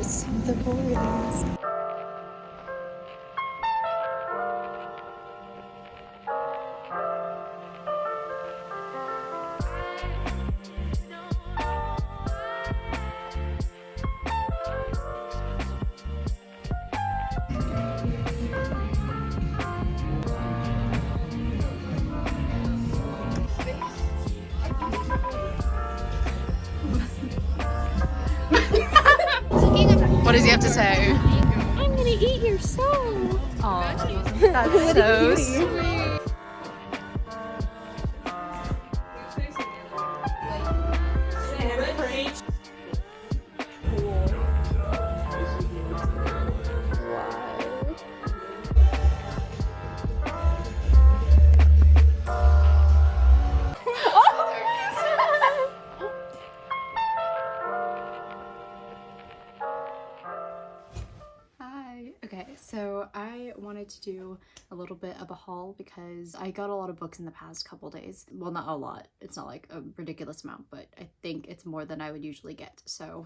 some of the boys. What does he have to say? I'm gonna eat your soul. Oh, that's so sweet. Okay, so I wanted to do a little bit of a haul because I got a lot of books in the past couple days. Well, not a lot. It's not like a ridiculous amount, but I think it's more than I would usually get. So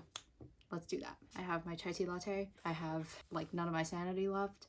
let's do that. I have my chai tea latte. I have like none of my sanity left.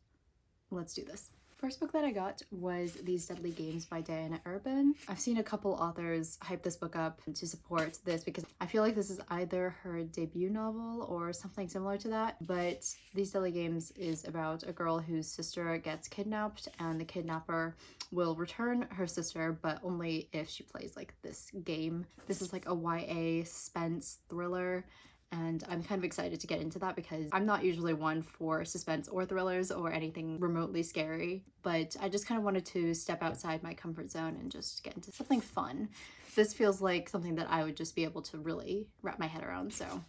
Let's do this. First book that I got was These Deadly Games by Diana Urban. I've seen a couple authors hype this book up to support this because I feel like this is either her debut novel or something similar to that. But These Deadly Games is about a girl whose sister gets kidnapped and the kidnapper will return her sister, but only if she plays like this game. This is like a YA suspense thriller. And I'm kind of excited to get into that because I'm not usually one for suspense or thrillers or anything remotely scary, but I just kind of wanted to step outside my comfort zone and just get into something fun. This feels like something that I would just be able to really wrap my head around, so.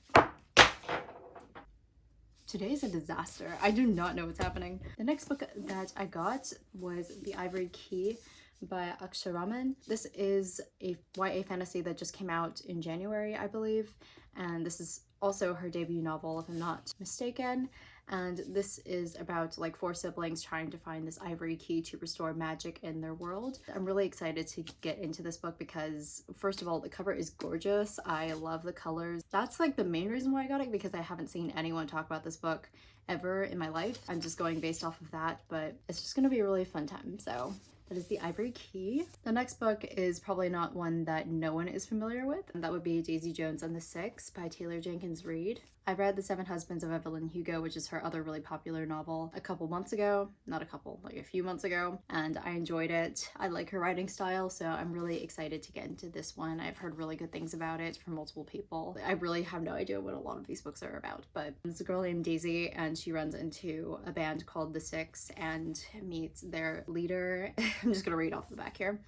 Today's a disaster. I do not know what's happening. The next book that I got was The Ivory Key by Akshay. This is a YA fantasy that just came out in January, I believe, and this is also her debut novel, if I'm not mistaken. And this is about like 4 siblings trying to find this ivory key to restore magic in their world. I'm really excited to get into this book because first of all, the cover is gorgeous. I love the colors. That's like the main reason why I got it, because I haven't seen anyone talk about this book ever in my life. I'm just going based off of that, but it's just gonna be a really fun time. So that is The Ivory Key. The next book is probably not one that no one is familiar with, and that would be Daisy Jones and the Six by Taylor Jenkins Reid. I read The Seven Husbands of Evelyn Hugo, which is her other really popular novel, a couple months ago. Not a couple, like a few months ago, and I enjoyed it. I like her writing style, so I'm really excited to get into this one. I've heard really good things about it from multiple people. I really have no idea what a lot of these books are about, but it's a girl named Daisy, and she runs into a band called The Six and meets their leader. I'm just gonna read off the back here.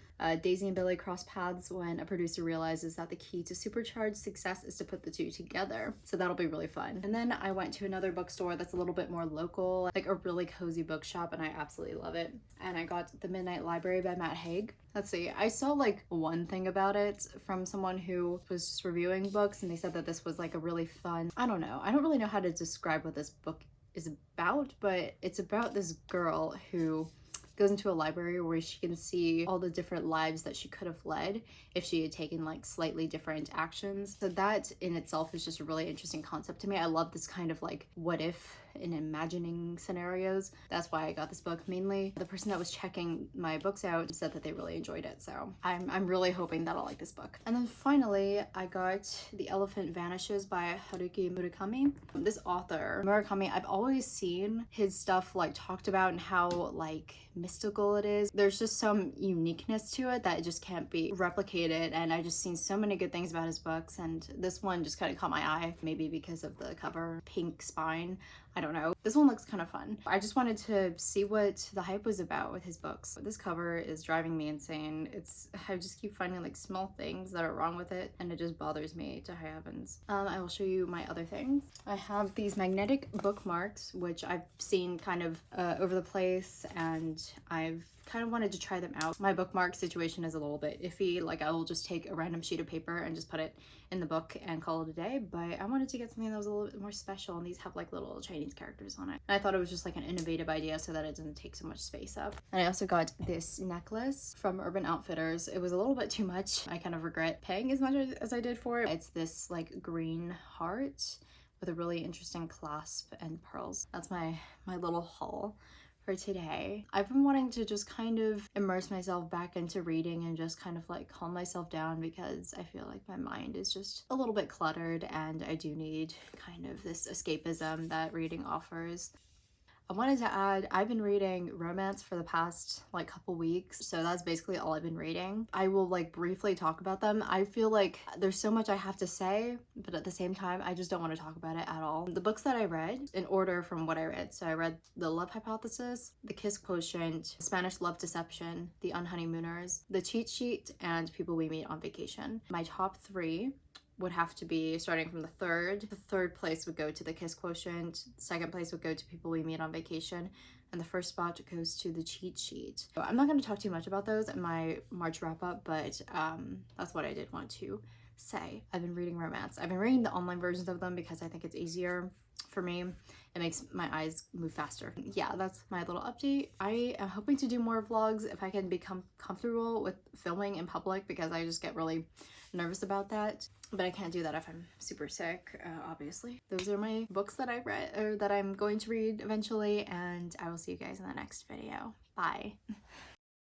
Daisy and Billy cross paths when a producer realizes that the key to supercharged success is to put the two together. So that'll be really fun. And then I went to another bookstore that's a little bit more local, like a really cozy bookshop, and I absolutely love it. And I got The Midnight Library by Matt Haig. Let's see, I saw like one thing about it from someone who was just reviewing books, and they said that this was like a really fun, I don't really know how to describe what this book is about, but it's about this girl who goes into a library where she can see all the different lives that she could have led if she had taken like slightly different actions. So that in itself is just a really interesting concept to me. I love this kind of like what if and imagining scenarios. That's why I got this book mainly. The person that was checking my books out said that they really enjoyed it, so I'm really hoping that I'll like this book. And then finally I got The Elephant Vanishes by Haruki Murakami. This author, Murakami, I've always seen his stuff like talked about and how like mystical it is. There's just some uniqueness to it that it just can't be replicated, and I just seen so many good things about his books, and this one just kind of caught my eye, maybe because of the cover, pink spine. I don't know. This one looks kind of fun. I just wanted to see what the hype was about with his books. This cover is driving me insane. I just keep finding like small things that are wrong with it, and it just bothers me to high heavens. I will show you my other things. I have these magnetic bookmarks, which I've seen kind of over the place, and I've kind of wanted to try them out. My bookmark situation is a little bit iffy. Like I will just take a random sheet of paper and just put it in the book and call it a day, but I wanted to get something that was a little bit more special, and these have like little Chinese characters on it. And I thought it was just like an innovative idea so that it doesn't take so much space up. And I also got this necklace from Urban Outfitters. It was a little bit too much. I kind of regret paying as much as I did for it. It's this like green heart with a really interesting clasp and pearls. That's my little haul for today. I've been wanting to just kind of immerse myself back into reading and just kind of like calm myself down, because I feel like my mind is just a little bit cluttered and I do need kind of this escapism that reading offers. I wanted to add, I've been reading romance for the past like couple weeks, so that's basically all I've been reading. I will like briefly talk about them. I feel like there's so much I have to say, but at the same time, I just don't want to talk about it at all. The books that I read, in order from what I read, so I read The Love Hypothesis, The Kiss Quotient, Spanish Love Deception, The Unhoneymooners, The Cheat Sheet, and People We Meet on Vacation. My top 3 would have to be starting from the third. The third place would go to The Kiss Quotient, second place would go to People We Meet on Vacation, and the first spot goes to The Cheat Sheet. So I'm not going to talk too much about those in my March wrap up, but that's what I did want to say. I've been reading romance. I've been reading the online versions of them because I think it's easier for me. It makes my eyes move faster. Yeah, that's my little update. I am hoping to do more vlogs if I can become comfortable with filming in public, because I just get really nervous about that. But I can't do that if I'm super sick, obviously. Those are my books that I read, or that I'm going to read eventually, and I will see you guys in the next video. Bye.